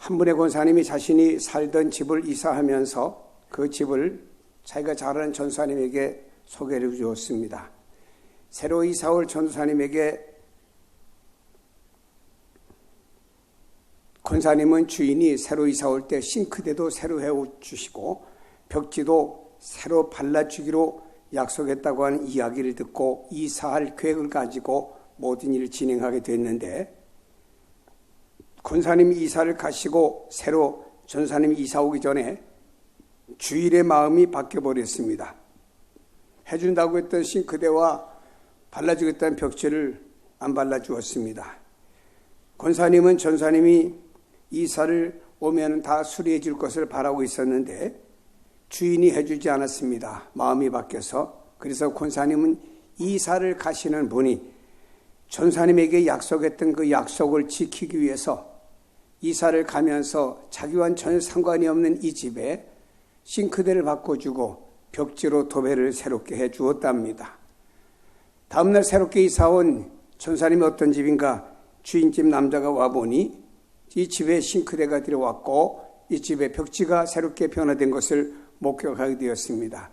한 분의 권사님이 자신이 살던 집을 이사하면서 그 집을 자기가 잘 아는 전사님에게 소개를 주었습니다. 새로 이사올 전사님에게 권사님은 주인이 새로 이사올 때 싱크대도 새로 해주시고 벽지도 새로 발라주기로 약속했다고 하는 이야기를 듣고 이사할 계획을 가지고 모든 일을 진행하게 됐는데, 권사님이 이사를 가시고 새로 전사님이 이사 오기 전에 주일의 마음이 바뀌어버렸습니다. 해준다고 했던 싱크대와 발라주겠다는 벽지를 안 발라주었습니다. 권사님은 전사님이 이사를 오면 다 수리해 줄 것을 바라고 있었는데 주인이 해주지 않았습니다. 마음이 바뀌어서. 그래서 권사님은 이사를 가시는 분이 전사님에게 약속했던 그 약속을 지키기 위해서 이사를 가면서 자기와는 전혀 상관이 없는 이 집에 싱크대를 바꿔주고 벽지로 도배를 새롭게 해주었답니다. 다음날 새롭게 이사온 전사님이 어떤 집인가, 주인집 남자가 와보니 이 집에 싱크대가 들어왔고 이 집에 벽지가 새롭게 변화된 것을 목격하게 되었습니다.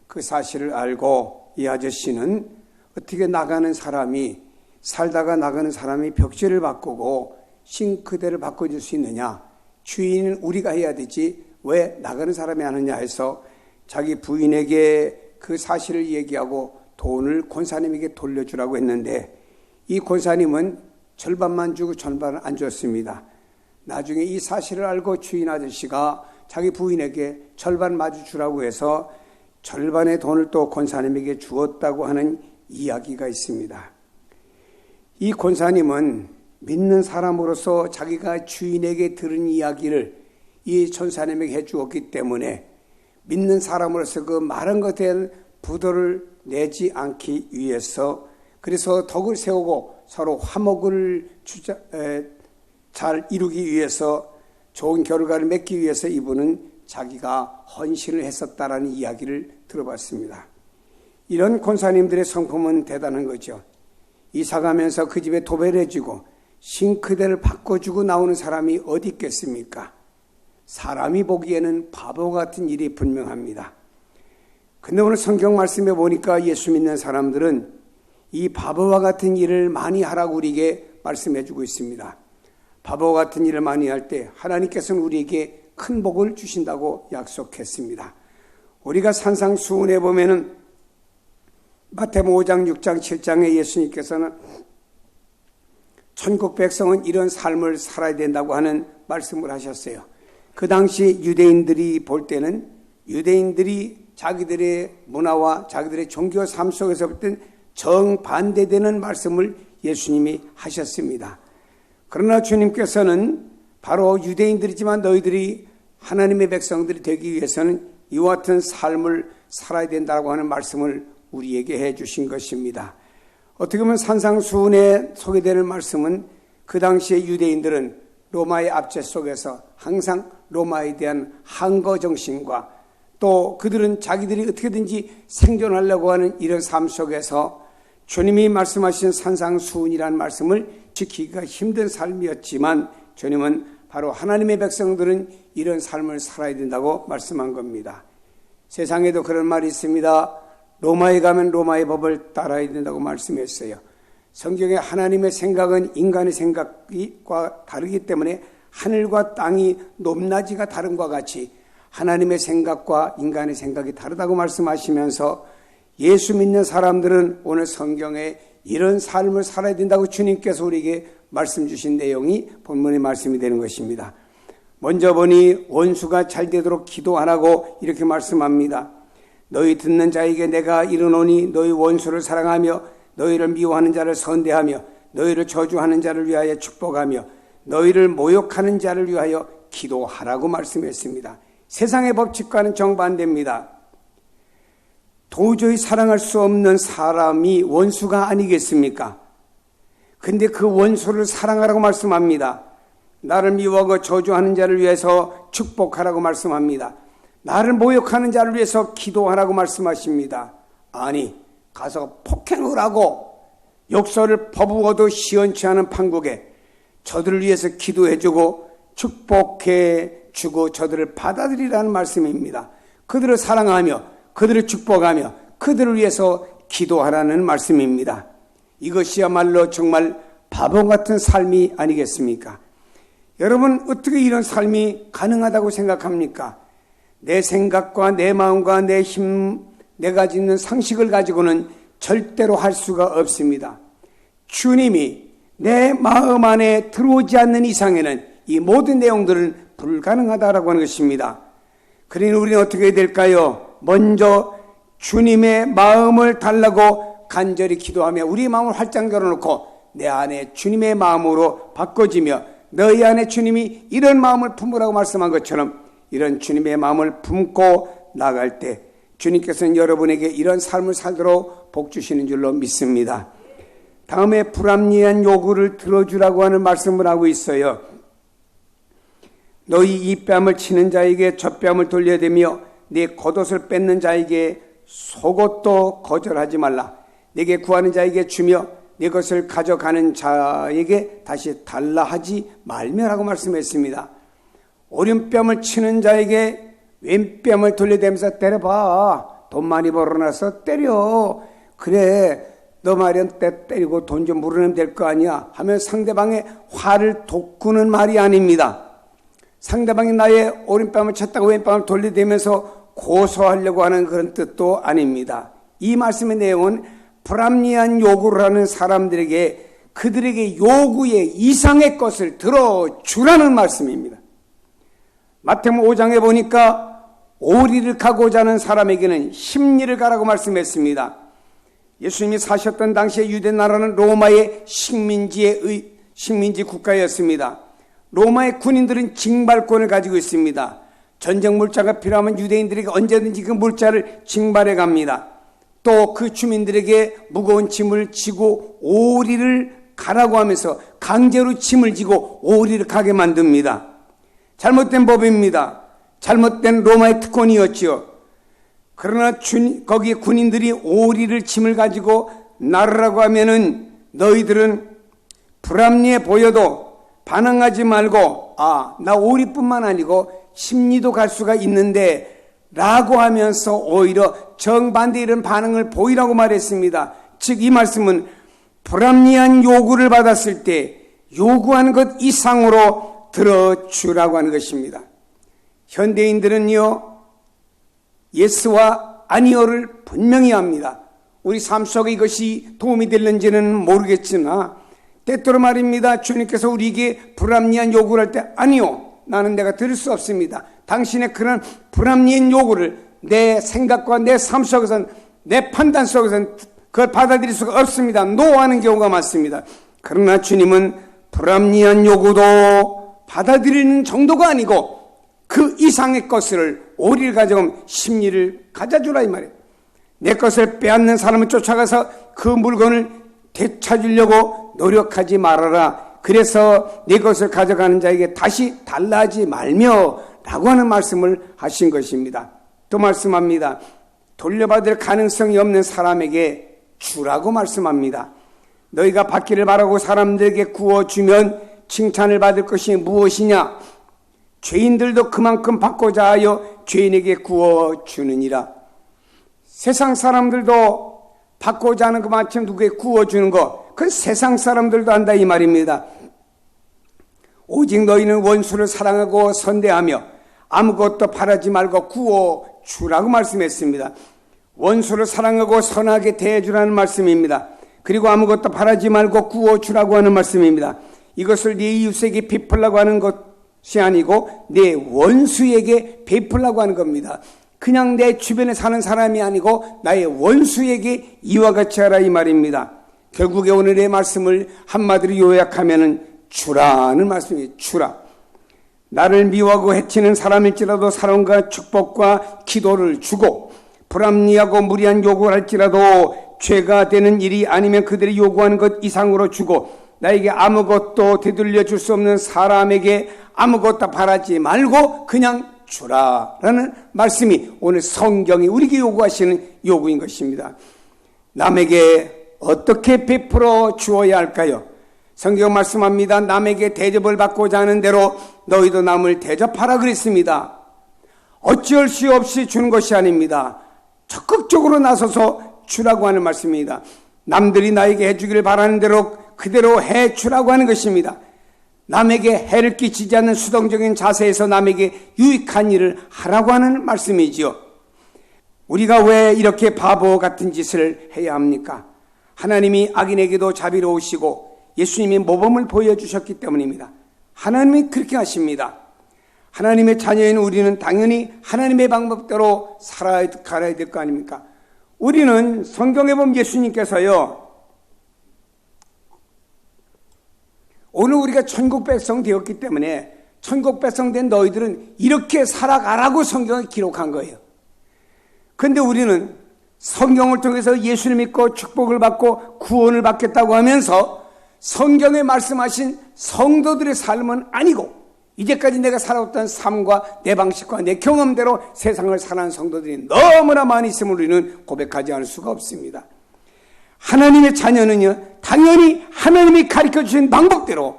그 사실을 알고 이 아저씨는 어떻게 살다가 나가는 사람이 벽지를 바꾸고 싱크대를 바꿔줄 수 있느냐, 주인은 우리가 해야 되지 왜 나가는 사람이 하느냐 해서 자기 부인에게 그 사실을 얘기하고 돈을 권사님에게 돌려주라고 했는데, 이 권사님은 절반만 주고 절반을 안 줬습니다. 나중에 이 사실을 알고 주인 아저씨가 자기 부인에게 절반 마주 주라고 해서 절반의 돈을 또 권사님에게 주었다고 하는 이야기가 있습니다. 이 권사님은 믿는 사람으로서 자기가 주인에게 들은 이야기를 이 전사님에게 해주었기 때문에 믿는 사람으로서 그 말한 것에 대한 부도를 내지 않기 위해서, 그래서 덕을 세우고 서로 화목을 잘 이루기 위해서, 좋은 결과를 맺기 위해서 이분은 자기가 헌신을 했었다라는 이야기를 들어봤습니다. 이런 권사님들의 성품은 대단한 거죠. 이사 가면서 그 집에 도배를 해주고 싱크대를 바꿔주고 나오는 사람이 어디 있겠습니까? 사람이 보기에는 바보 같은 일이 분명합니다. 근데 오늘 성경 말씀에 보니까 예수 믿는 사람들은 이 바보와 같은 일을 많이 하라고 우리에게 말씀해 주고 있습니다. 바보 같은 일을 많이 할 때 하나님께서는 우리에게 큰 복을 주신다고 약속했습니다. 우리가 산상수훈에 보면은 마태복음 5장, 6장, 7장에 예수님께서는 천국 백성은 이런 삶을 살아야 된다고 하는 말씀을 하셨어요. 그 당시 유대인들이 볼 때는 유대인들이 자기들의 문화와 자기들의 종교 삶 속에서 볼 때는 정반대되는 말씀을 예수님이 하셨습니다. 그러나 주님께서는 바로 유대인들이지만 너희들이 하나님의 백성들이 되기 위해서는 이와 같은 삶을 살아야 된다고 하는 말씀을 우리에게 해 주신 것입니다. 어떻게 보면 산상수훈에 소개되는 말씀은 그 당시에 유대인들은 로마의 압제 속에서 항상 로마에 대한 항거 정신과 또 그들은 자기들이 어떻게든지 생존하려고 하는 이런 삶 속에서 주님이 말씀하신 산상수훈이라는 말씀을 지키기가 힘든 삶이었지만 주님은 바로 하나님의 백성들은 이런 삶을 살아야 된다고 말씀한 겁니다. 세상에도 그런 말이 있습니다. 로마에 가면 로마의 법을 따라야 된다고 말씀했어요. 성경에 하나님의 생각은 인간의 생각과 다르기 때문에 하늘과 땅이 높낮이가 다른 것과 같이 하나님의 생각과 인간의 생각이 다르다고 말씀하시면서 예수 믿는 사람들은 오늘 성경에 이런 삶을 살아야 된다고 주님께서 우리에게 말씀 주신 내용이 본문의 말씀이 되는 것입니다. 먼저 보니 원수가 잘 되도록 기도하라고 이렇게 말씀합니다. 너희 듣는 자에게 내가 이르노니 너희 원수를 사랑하며 너희를 미워하는 자를 선대하며 너희를 저주하는 자를 위하여 축복하며 너희를 모욕하는 자를 위하여 기도하라고 말씀했습니다. 세상의 법칙과는 정반대입니다. 도저히 사랑할 수 없는 사람이 원수가 아니겠습니까? 근데 그 원수를 사랑하라고 말씀합니다. 나를 미워하고 저주하는 자를 위해서 축복하라고 말씀합니다. 나를 모욕하는 자를 위해서 기도하라고 말씀하십니다. 아니, 가서 폭행을 하고 욕설을 퍼부어도 시원치 않은 판국에 저들을 위해서 기도해주고 축복해 주고 저들을 받아들이라는 말씀입니다. 그들을 사랑하며 그들을 축복하며 그들을 위해서 기도하라는 말씀입니다. 이것이야말로 정말 바보 같은 삶이 아니겠습니까? 여러분, 어떻게 이런 삶이 가능하다고 생각합니까? 내 생각과 내 마음과 내 힘, 내가 짓는 상식을 가지고는 절대로 할 수가 없습니다. 주님이 내 마음 안에 들어오지 않는 이상에는 이 모든 내용들은 불가능하다라고 하는 것입니다. 그러니 우리는 어떻게 해야 될까요? 먼저 주님의 마음을 달라고 간절히 기도하며 우리 마음을 활짝 열어놓고 내 안에 주님의 마음으로 바꿔지며 너희 안에 주님이 이런 마음을 품으라고 말씀한 것처럼 이런 주님의 마음을 품고 나갈 때 주님께서는 여러분에게 이런 삶을 살도록 복 주시는 줄로 믿습니다. 다음에 불합리한 요구를 들어주라고 하는 말씀을 하고 있어요. 너희 이 뺨을 치는 자에게 저 뺨을 돌려대며 네 겉옷을 뺏는 자에게 속옷도 거절하지 말라. 내게 구하는 자에게 주며 네 것을 가져가는 자에게 다시 달라 하지 말며라고 말씀했습니다. 오른뺨을 치는 자에게 왼뺨을 돌려대면서 때려봐. 돈 많이 벌어놔서 때려. 그래, 너 말이야 때리고 돈 좀 물어내면 될 거 아니야 하면 상대방의 화를 돋구는 말이 아닙니다. 상대방이 나의 오른뺨을 쳤다고 왼뺨을 돌려대면서 고소하려고 하는 그런 뜻도 아닙니다. 이 말씀의 내용은 불합리한 요구를 하는 사람들에게 그들에게 요구의 이상의 것을 들어주라는 말씀입니다. 마태복음 5장에 보니까 오리를 가고자 하는 사람에게는 십리를 가라고 말씀했습니다. 예수님이 사셨던 당시에 유대 나라는 로마의 식민지 국가였습니다. 로마의 군인들은 징발권을 가지고 있습니다. 전쟁 물자가 필요하면 유대인들에게 언제든지 그 물자를 징발해 갑니다. 또 그 주민들에게 무거운 짐을 지고 오리를 가라고 하면서 강제로 짐을 지고 오리를 가게 만듭니다. 잘못된 법입니다. 잘못된 로마의 특권이었지요. 그러나 거기 군인들이 오리를 짐을 가지고 나르라고 하면은 너희들은 불합리해 보여도 반항하지 말고 나 오리뿐만 아니고 십리도 갈 수가 있는데 라고 하면서 오히려 정반대 이런 반응을 보이라고 말했습니다. 즉 이 말씀은 불합리한 요구를 받았을 때 요구하는 것 이상으로 들어주라고 하는 것입니다. 현대인들은요 예스와 아니오를 분명히 합니다. 우리 삶 속에 이것이 도움이 될는지는 모르겠으나 때때로 말입니다. 주님께서 우리에게 불합리한 요구를 할 때 아니요 나는 내가 들을 수 없습니다. 당신의 그런 불합리한 요구를 내 생각과 내 삶 속에서는 내 판단 속에서는 그걸 받아들일 수가 없습니다. 노하는 경우가 많습니다. 그러나 주님은 불합리한 요구도 받아들이는 정도가 아니고 그 이상의 것을 오리를 가져오면 십리를 가져주라 이 말이에요. 내 것을 빼앗는 사람을 쫓아가서 그 물건을 되찾으려고 노력하지 말아라. 그래서 내 것을 가져가는 자에게 다시 달라하지 말며 라고 하는 말씀을 하신 것입니다. 또 말씀합니다. 돌려받을 가능성이 없는 사람에게 주라고 말씀합니다. 너희가 받기를 바라고 사람들에게 구워주면 칭찬을 받을 것이 무엇이냐? 죄인들도 그만큼 받고자 하여 죄인에게 구워주느니라. 세상 사람들도 받고자 하는 그만큼 누구에게 구워주는 것, 그건 세상 사람들도 한다 이 말입니다. 오직 너희는 원수를 사랑하고 선대하며 아무것도 바라지 말고 구워주라고 말씀했습니다. 원수를 사랑하고 선하게 대해주라는 말씀입니다. 그리고 아무것도 바라지 말고 구워주라고 하는 말씀입니다. 이것을 네 이웃에게 베풀라고 하는 것이 아니고 내 원수에게 베풀라고 하는 겁니다. 그냥 내 주변에 사는 사람이 아니고 나의 원수에게 이와 같이 하라 이 말입니다. 결국에 오늘의 말씀을 한마디로 요약하면은 주라는 말씀이에요. 주라. 나를 미워하고 해치는 사람일지라도 사랑과 축복과 기도를 주고 불합리하고 무리한 요구를 할지라도 죄가 되는 일이 아니면 그들이 요구하는 것 이상으로 주고 나에게 아무것도 되돌려 줄 수 없는 사람에게 아무것도 바라지 말고 그냥 주라라는 말씀이 오늘 성경이 우리에게 요구하시는 요구인 것입니다. 남에게 어떻게 베풀어 주어야 할까요? 성경 말씀합니다. 남에게 대접을 받고자 하는 대로 너희도 남을 대접하라 그랬습니다. 어찌할 수 없이 주는 것이 아닙니다. 적극적으로 나서서 주라고 하는 말씀입니다. 남들이 나에게 해주기를 바라는 대로 그대로 해주라고 하는 것입니다. 남에게 해를 끼치지 않는 수동적인 자세에서 남에게 유익한 일을 하라고 하는 말씀이지요. 우리가 왜 이렇게 바보 같은 짓을 해야 합니까? 하나님이 악인에게도 자비로우시고 예수님이 모범을 보여주셨기 때문입니다. 하나님이 그렇게 하십니다. 하나님의 자녀인 우리는 당연히 하나님의 방법대로 살아야 될 거 아닙니까? 우리는 성경에 보면 예수님께서요, 오늘 우리가 천국 백성 되었기 때문에 천국 백성 된 너희들은 이렇게 살아가라고 성경에 기록한 거예요. 그런데 우리는 성경을 통해서 예수를 믿고 축복을 받고 구원을 받겠다고 하면서 성경에 말씀하신 성도들의 삶은 아니고 이제까지 내가 살아왔던 삶과 내 방식과 내 경험대로 세상을 살아가는 성도들이 너무나 많이 있음을 우리는 고백하지 않을 수가 없습니다. 하나님의 자녀는요, 당연히 하나님이 가르쳐주신 방법대로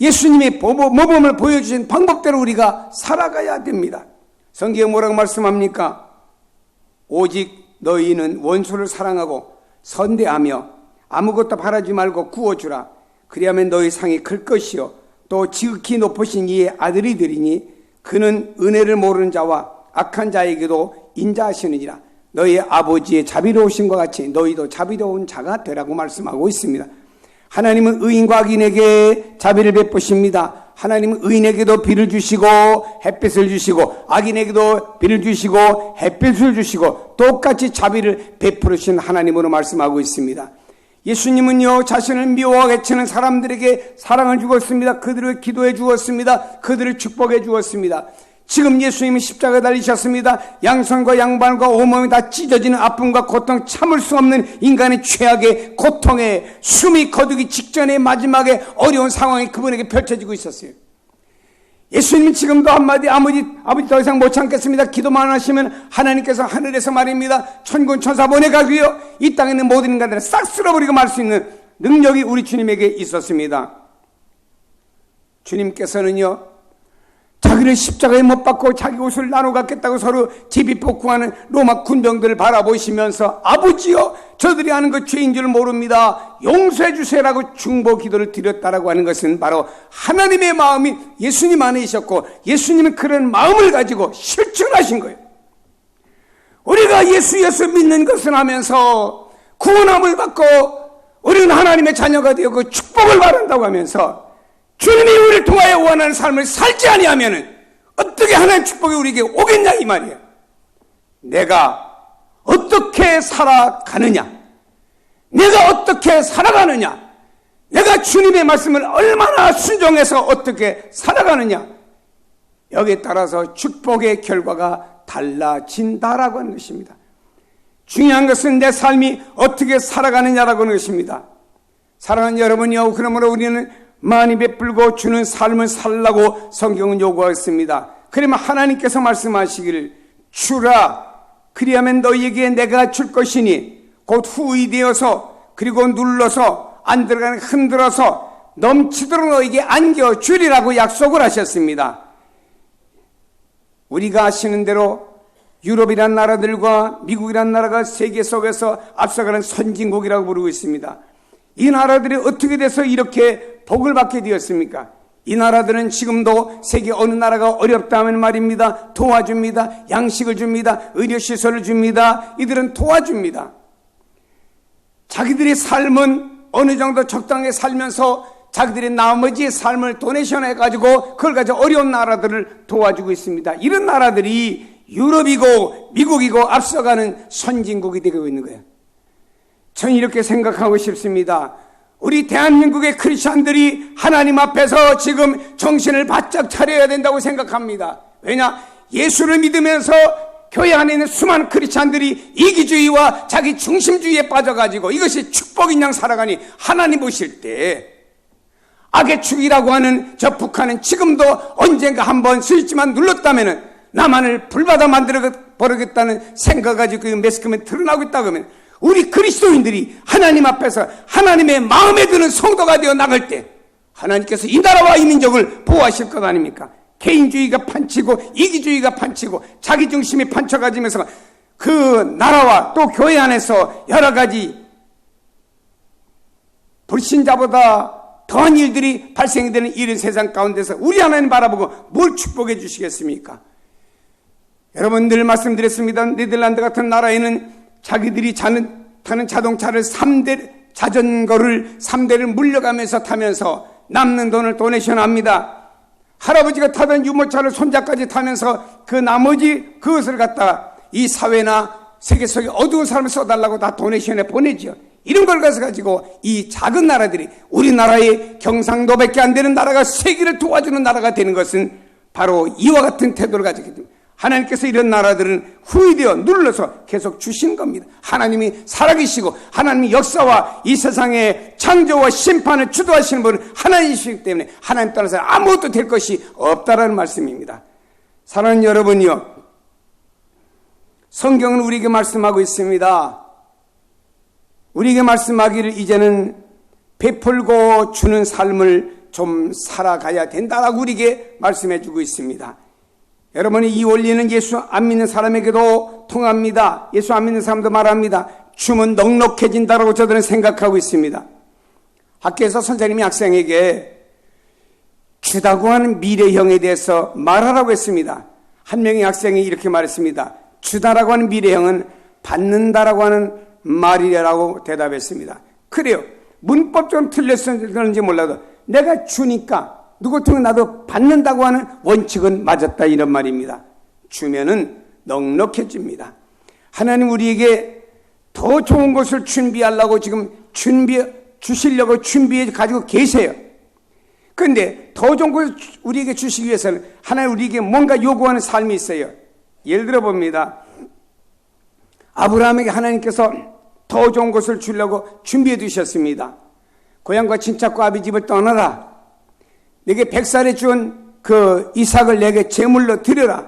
예수님의 모범을 보여주신 방법대로 우리가 살아가야 됩니다. 성경에 뭐라고 말씀합니까? 오직 너희는 원수를 사랑하고 선대하며 아무것도 바라지 말고 구워주라. 그리하면 너희 상이 클 것이요 또 지극히 높으신 이의 아들이 되리니 그는 은혜를 모르는 자와 악한 자에게도 인자하시느니라. 너희 아버지의 자비로우신 것 같이 너희도 자비로운 자가 되라고 말씀하고 있습니다. 하나님은 의인과 악인에게 자비를 베푸십니다. 하나님은 의인에게도 비를 주시고 햇빛을 주시고 악인에게도 비를 주시고 햇빛을 주시고 똑같이 자비를 베푸신 하나님으로 말씀하고 있습니다. 예수님은요, 자신을 미워하고 해치는 사람들에게 사랑을 주었습니다. 그들을 기도해 주었습니다. 그들을 축복해 주었습니다. 지금 예수님은 십자가에 달리셨습니다. 양손과 양발과 온몸이 다 찢어지는 아픔과 고통, 참을 수 없는 인간의 최악의 고통에 숨이 거두기 직전의 마지막에 어려운 상황이 그분에게 펼쳐지고 있었어요. 예수님은 지금도 한마디 아버지 더 이상 못 참겠습니다. 기도만 하시면 하나님께서 하늘에서 말입니다. 천군 천사 보내가고요, 이 땅에 있는 모든 인간들을 싹 쓸어버리고 말 수 있는 능력이 우리 주님에게 있었습니다. 주님께서는요, 자기를 십자가에 못 박고 자기 옷을 나눠 갖겠다고 서로 제비폭행하는 로마 군병들을 바라보시면서 아버지여, 저들이 하는 것 죄인 줄 모릅니다. 용서해 주세요라고 중보 기도를 드렸다라고 하는 것은 바로 하나님의 마음이 예수님 안에 있었고 예수님은 그런 마음을 가지고 실천하신 거예요. 우리가 예수 믿는 것을 하면서 구원함을 받고 우리는 하나님의 자녀가 되었고 축복을 받는다고 하면서 주님이 우리를 통하여 원하는 삶을 살지 아니하면 어떻게 하나님의 축복이 우리에게 오겠냐 이 말이에요. 내가 어떻게 살아가느냐, 내가 어떻게 살아가느냐, 내가 주님의 말씀을 얼마나 순종해서 어떻게 살아가느냐, 여기에 따라서 축복의 결과가 달라진다라고 하는 것입니다. 중요한 것은 내 삶이 어떻게 살아가느냐라고 하는 것입니다. 사랑하는 여러분이요, 그러므로 우리는 많이 베풀고 주는 삶을 살라고 성경은 요구하였습니다. 그러면 하나님께서 말씀하시기를 주라, 그리하면 너희에게 내가 줄 것이니 곧 후이되어서 그리고 눌러서 안 들어가는 흔들어서 넘치도록 너희에게 안겨주리라고 약속을 하셨습니다. 우리가 아시는 대로 유럽이란 나라들과 미국이란 나라가 세계 속에서 앞서가는 선진국이라고 부르고 있습니다. 이 나라들이 어떻게 돼서 이렇게 복을 받게 되었습니까? 이 나라들은 지금도 세계 어느 나라가 어렵다면 말입니다, 도와줍니다. 양식을 줍니다. 의료시설을 줍니다. 이들은 도와줍니다. 자기들의 삶은 어느 정도 적당하게 살면서 자기들의 나머지의 삶을 도네이션 해가지고 그걸 가지고 어려운 나라들을 도와주고 있습니다. 이런 나라들이 유럽이고 미국이고 앞서가는 선진국이 되고 있는 거예요. 저는 이렇게 생각하고 싶습니다. 우리 대한민국의 크리스찬들이 하나님 앞에서 지금 정신을 바짝 차려야 된다고 생각합니다. 왜냐? 예수를 믿으면서 교회 안에 있는 수많은 크리스찬들이 이기주의와 자기 중심주의에 빠져가지고 이것이 축복인 양 살아가니 하나님 보실 때 악의 축이라고 하는 저 북한은 지금도 언젠가 한번 스위치만 눌렀다면 남한을 불바다 만들어 버리겠다는 생각 가지고 매스컴에 드러나고 있다고 하면 우리 그리스도인들이 하나님 앞에서 하나님의 마음에 드는 성도가 되어 나갈 때 하나님께서 이 나라와 이 민족을 보호하실 것 아닙니까? 개인주의가 판치고 이기주의가 판치고 자기중심이 판쳐가지면서 그 나라와 또 교회 안에서 여러 가지 불신자보다 더한 일들이 발생되는 이런 세상 가운데서 우리 하나님 바라보고 뭘 축복해 주시겠습니까? 여러분 늘 말씀드렸습니다. 네덜란드 같은 나라에는 자기들이 타는 자동차를 자전거를 3대를 물려가면서 타면서 남는 돈을 도네이션 합니다. 할아버지가 타던 유모차를 손자까지 타면서 그 나머지 그것을 갖다가 이 사회나 세계 속에 어두운 사람을 써달라고 다 도네이션에 보내죠. 이런 걸 가지고 이 작은 나라들이 우리나라의 경상도밖에 안 되는 나라가 세계를 도와주는 나라가 되는 것은 바로 이와 같은 태도를 가지게 됩니다. 하나님께서 이런 나라들은 후이되어 눌러서 계속 주신 겁니다. 하나님이 살아계시고 하나님이 역사와 이 세상의 창조와 심판을 주도하시는 분은 하나님이시기 때문에 하나님 따라서 아무것도 될 것이 없다라는 말씀입니다. 사랑하는 여러분이요, 성경은 우리에게 말씀하고 있습니다. 우리에게 말씀하기를 이제는 베풀고 주는 삶을 좀 살아가야 된다라고 우리에게 말씀해 주고 있습니다. 여러분이 이 원리는 예수 안 믿는 사람에게도 통합니다. 예수 안 믿는 사람도 말합니다. 주면 넉넉해진다라고 저들은 생각하고 있습니다. 학교에서 선생님이 학생에게 주다고 하는 미래형에 대해서 말하라고 했습니다. 한 명의 학생이 이렇게 말했습니다. 주다라고 하는 미래형은 받는다라고 하는 말이라고 대답했습니다. 그래요. 문법적으로 틀렸는지 몰라도 내가 주니까 누구 같으면 나도 받는다고 하는 원칙은 맞았다 이런 말입니다. 주면은 넉넉해집니다. 하나님 우리에게 더 좋은 것을 준비하려고 지금 주시려고 준비해 가지고 계세요. 그런데 더 좋은 것을 우리에게 주시기 위해서는 하나님 우리에게 뭔가 요구하는 삶이 있어요. 예를 들어 봅니다. 아브라함에게 하나님께서 더 좋은 것을 주려고 준비해 두셨습니다. 고향과 친척과 아비 집을 떠나라. 내게 100살에 준 그 이삭을 내게 제물로 드려라.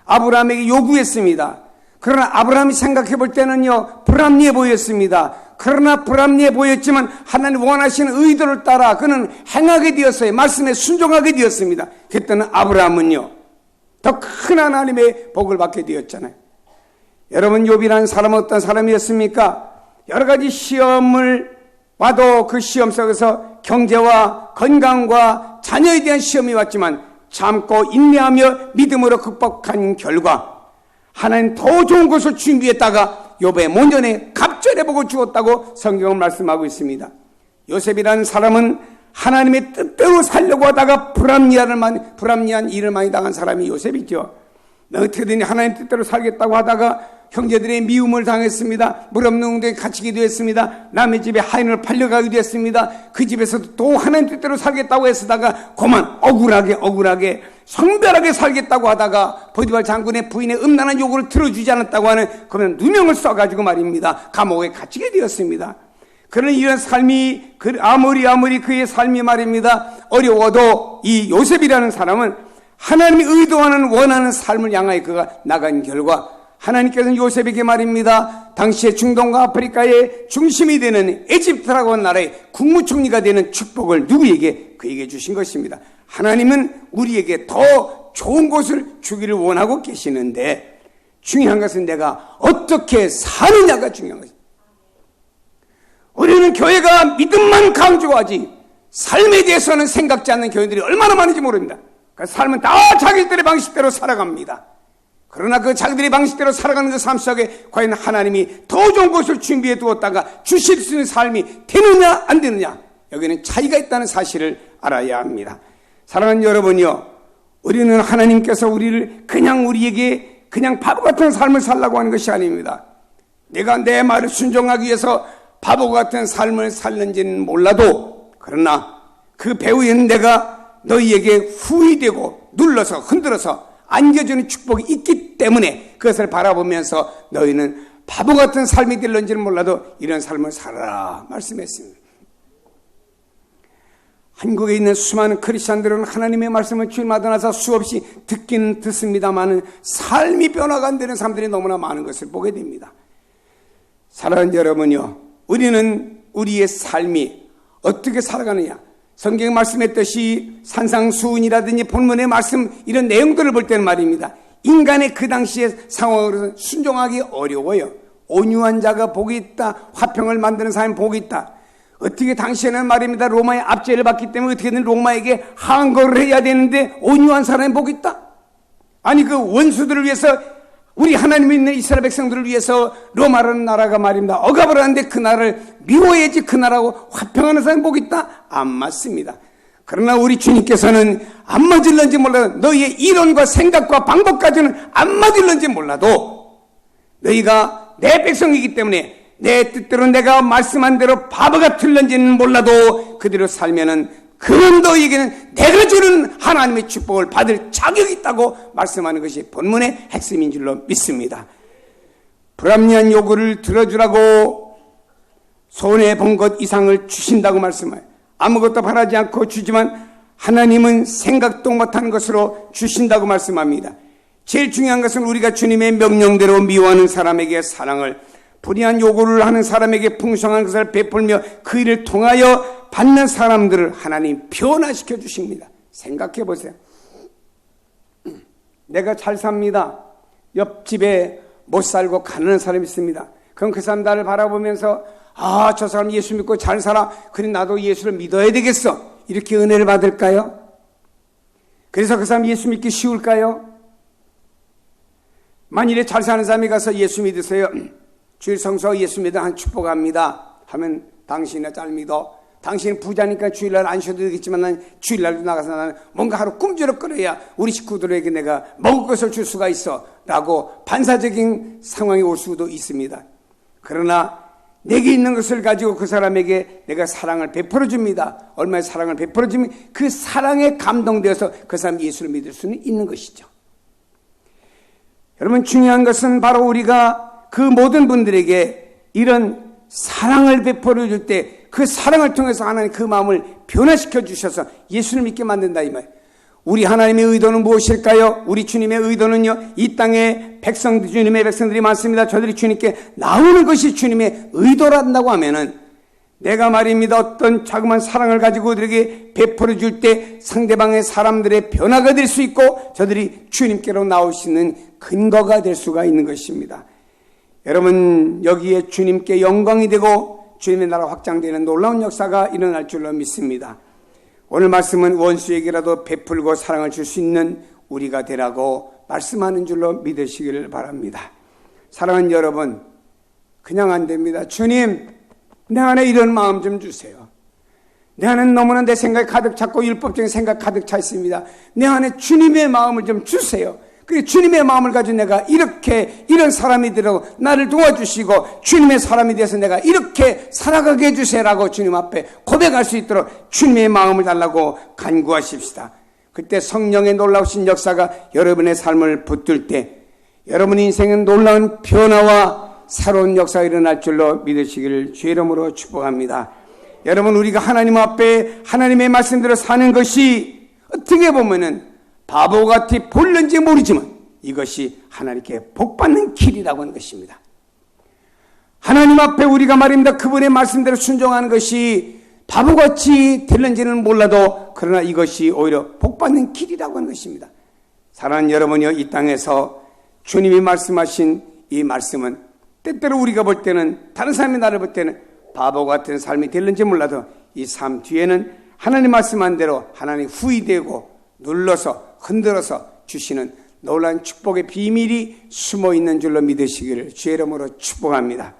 아브라함에게 요구했습니다. 그러나 아브라함이 생각해 볼 때는요, 불합리해 보였습니다. 그러나 불합리해 보였지만 하나님 원하시는 의도를 따라 그는 행하게 되었어요. 말씀에 순종하게 되었습니다. 그때는 아브라함은요, 더 큰 하나님의 복을 받게 되었잖아요. 여러분, 욥이라는 사람은 어떤 사람이었습니까? 여러 가지 시험을 와도 그 시험 속에서 경제와 건강과 자녀에 대한 시험이 왔지만 참고 인내하며 믿음으로 극복한 결과 하나님 더 좋은 것을 준비했다가 욥의 모년에 갑절의 복을 주었다고 성경은 말씀하고 있습니다. 요셉이라는 사람은 하나님의 뜻대로 살려고 하다가 불합리한 일을 많이 당한 사람이 요셉이죠. 어떻게든 하나님 뜻대로 살겠다고 하다가 형제들의 미움을 당했습니다. 물 없는 웅덩이에 갇히기도 했습니다. 남의 집에 하인을 팔려가기도 했습니다. 그 집에서도 또 하나님 뜻대로 살겠다고 했다가 그만 억울하게 성별하게 살겠다고 하다가 보디발 장군의 부인의 음란한 요구를 들어주지 않았다고 하는 그런 누명을 써가지고 말입니다. 감옥에 갇히게 되었습니다. 그런 이런 삶이 아무리 그의 삶이 말입니다. 어려워도 이 요셉이라는 사람은 하나님이 의도하는 원하는 삶을 향하여 그가 나간 결과 하나님께서는 요셉에게 말입니다. 당시에 중동과 아프리카의 중심이 되는 에집트라고 하는 나라의 국무총리가 되는 축복을 누구에게? 그에게 주신 것입니다. 하나님은 우리에게 더 좋은 것을 주기를 원하고 계시는데 중요한 것은 내가 어떻게 사느냐가 중요한 것입니다. 우리는 교회가 믿음만 강조하지 삶에 대해서는 생각지 않는 교회들이 얼마나 많은지 모릅니다. 그 삶은 다 자기들의 방식대로 살아갑니다. 그러나 그 자기들의 방식대로 살아가는 그 삶 속에 과연 하나님이 더 좋은 것을 준비해 두었다가 주실 수 있는 삶이 되느냐 안 되느냐, 여기는 차이가 있다는 사실을 알아야 합니다. 사랑하는 여러분이요, 우리는 하나님께서 우리에게 그냥 바보 같은 삶을 살라고 하는 것이 아닙니다. 내가 내 말을 순종하기 위해서 바보 같은 삶을 살는지는 몰라도 그러나 그 배후에는 내가 너희에게 후이되고 눌러서 흔들어서 안겨주는 축복이 있기 때문에 그것을 바라보면서 너희는 바보 같은 삶이 될런지는 몰라도 이런 삶을 살아라 말씀했습니다. 한국에 있는 수많은 크리스찬들은 하나님의 말씀을 주일마다 나서 수없이 듣기는 듣습니다만 삶이 변화가 안 되는 사람들이 너무나 많은 것을 보게 됩니다. 사랑하는 여러분요, 우리는 우리의 삶이 어떻게 살아가느냐, 성경 말씀했듯이 산상수훈이라든지 본문의 말씀 이런 내용들을 볼 때는 말입니다. 인간의 그 당시의 상황으로는 순종하기 어려워요. 온유한 자가 복이 있다. 화평을 만드는 사람이 복이 있다. 어떻게 당시에는 말입니다. 로마의 압제를 받기 때문에 어떻게든 로마에게 항거를 해야 되는데 온유한 사람이 복이 있다. 아니 그 원수들을 위해서 우리 하나님 있는 이스라엘 백성들을 위해서 로마라는 나라가 말입니다. 억압을 하는데 그 나라를 미워해야지 그 나라하고 화평하는 사람이 복이 있다? 안 맞습니다. 그러나 우리 주님께서는 안 맞을런지 몰라도 너희의 이론과 생각과 방법까지는 안 맞을런지 몰라도 너희가 내 백성이기 때문에 내 뜻대로 내가 말씀한 대로 바보 같을런지는 몰라도 그대로 살면은 그런 너희에게는 내가 주는 하나님의 축복을 받을 자격이 있다고 말씀하는 것이 본문의 핵심인 줄로 믿습니다. 불합리한 요구를 들어주라고 손해본 것 이상을 주신다고 말씀해요. 아무것도 바라지 않고 주지만 하나님은 생각도 못한 것으로 주신다고 말씀합니다. 제일 중요한 것은 우리가 주님의 명령대로 미워하는 사람에게 사랑을, 불의한 요구를 하는 사람에게 풍성한 것을 베풀며 그 일을 통하여 받는 사람들을 하나님 변화시켜 주십니다. 생각해 보세요. 내가 잘 삽니다. 옆집에 못 살고 가난한 사람이 있습니다. 그럼 그 사람 나를 바라보면서 아, 저 사람 예수 믿고 잘 살아. 그래 나도 예수를 믿어야 되겠어. 이렇게 은혜를 받을까요? 그래서 그 사람 예수 믿기 쉬울까요? 만일에 잘 사는 사람이 가서 예수 믿으세요. 주일 성서 예수 믿어 한 축복합니다 하면 당신은 잘 믿어. 당신은 부자니까 주일날 안 쉬어도 되겠지만 난 주일날도 나가서 나는 뭔가 하루 꿈주럭거려야 우리 식구들에게 내가 먹을 것을 줄 수가 있어 라고 반사적인 상황이 올 수도 있습니다. 그러나 내게 있는 것을 가지고 그 사람에게 내가 사랑을 베풀어 줍니다. 얼마의 사랑을 베풀어 주면 그 사랑에 감동되어서 그 사람 예수를 믿을 수는 있는 것이죠. 여러분 중요한 것은 바로 우리가 그 모든 분들에게 이런 사랑을 베풀어 줄 때 그 사랑을 통해서 하나님 그 마음을 변화시켜 주셔서 예수를 믿게 만든다 이 말. 우리 하나님의 의도는 무엇일까요? 우리 주님의 의도는요, 이 땅에 주님의 백성들이 많습니다. 저들이 주님께 나오는 것이 주님의 의도란다고 하면은 내가 말입니다. 어떤 자그마한 사랑을 가지고 그들에게 베풀어 줄 때 상대방의 사람들의 변화가 될 수 있고 저들이 주님께로 나올 수 있는 근거가 될 수가 있는 것입니다. 여러분 여기에 주님께 영광이 되고 주님의 나라 확장되는 놀라운 역사가 일어날 줄로 믿습니다. 오늘 말씀은 원수에게라도 베풀고 사랑을 줄 수 있는 우리가 되라고 말씀하는 줄로 믿으시기를 바랍니다. 사랑하는 여러분, 그냥 안 됩니다. 주님, 내 안에 이런 마음 좀 주세요. 내 안에는 너무나 내 생각이 가득 찼고 율법적인 생각 가득 차 있습니다. 내 안에 주님의 마음을 좀 주세요. 그 주님의 마음을 가지고 내가 이런 사람이 되라고 나를 도와주시고 주님의 사람이 돼서 내가 이렇게 살아가게 해주세요라고 주님 앞에 고백할 수 있도록 주님의 마음을 달라고 간구하십시다. 그때 성령의 놀라우신 역사가 여러분의 삶을 붙들 때 여러분의 인생은 놀라운 변화와 새로운 역사가 일어날 줄로 믿으시기를 주의 이름으로 축복합니다. 여러분 우리가 하나님 앞에 하나님의 말씀대로 사는 것이 어떻게 보면은 바보 같이 보일는지 모르지만 이것이 하나님께 복받는 길이라고 하는 것입니다. 하나님 앞에 우리가 말입니다. 그분의 말씀대로 순종하는 것이 바보같이 될는지는 몰라도 그러나 이것이 오히려 복받는 길이라고 하는 것입니다. 사랑하는 여러분이여, 이 땅에서 주님이 말씀하신 이 말씀은 때때로 우리가 볼 때는 다른 사람이 나를 볼 때는 바보 같은 삶이 될는지 몰라도 이 삶 뒤에는 하나님 말씀한 대로 하나님 후이되고 눌러서 흔들어서 주시는 놀라운 축복의 비밀이 숨어 있는 줄로 믿으시기를 주의 이름으로 축복합니다.